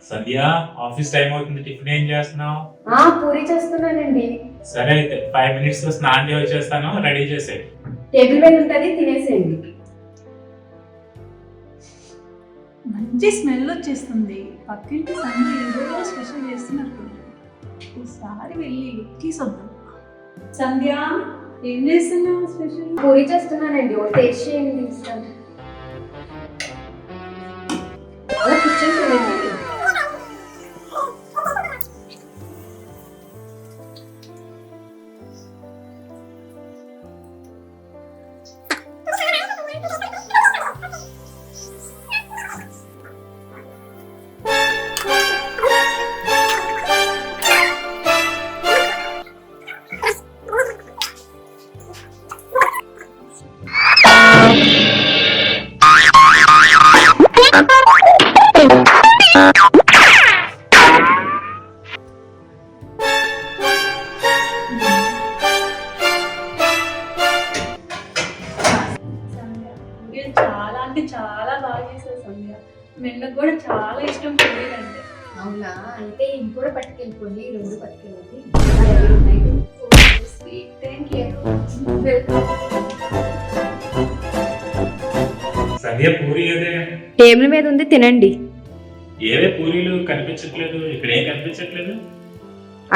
సంధ్య, office time అవుతుంది. Tiffin ఏం చేస్తున్నావు? పూరి చేస్తున్నానండి. సరే అయితే 5 minutes లో స్నానం చేసి వచ్చేస్తాను. రెడీ చేసే. టేబుల్ మీద ఉంటుంది, తినేసేయండి. మంచి స్మెల్ వచ్చేస్తుంది. పక్కింటి సంధ్య ఏదో స్పెషల్ చేస్తున్నట్టు. ఒకసారి వెళ్ళి తీసొద్దాం. సంధ్య, ఏం చేస్తున్నావు స్పెషల్? పూరి చేస్తున్నానండి, ఓ టేస్ట్ చేయండి. ఇస్తాను. కిచెన్ తినండి. చాలా అంటే చాలా బాగా చేశారు సంధ్య. మెన్నకు కూడా చాలా ఇష్టం పూరీలంటే. అవునా, అయితే ఇవి కూడా పట్టుకెళ్ళిపోండి. ఈ 2 పట్టుకెళ్ళండి. Sweet, thank you. Sandhya, puri ఏదే? టేబుల్ మీద ఉంది, తినండి. ఏవే పూరీలు కనిపించట్లేదు? ఇక్కడ ఏం కనిపించట్లేదు?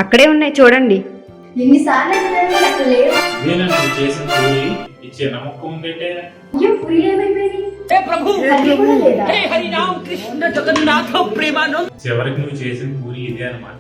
అక్కడే ఉన్నాయి, చూడండి. ఎన్నిసార్లు అక్కడ లేవు. ఇదేనా నువ్వు చేసిన పూరి? ఇచ్చే నమ్మకం ఉందంటే పూరీలు ఏమైపోయింది? చివరికి నువ్వు చేసిన పూరి ఇదే అన్నమాట.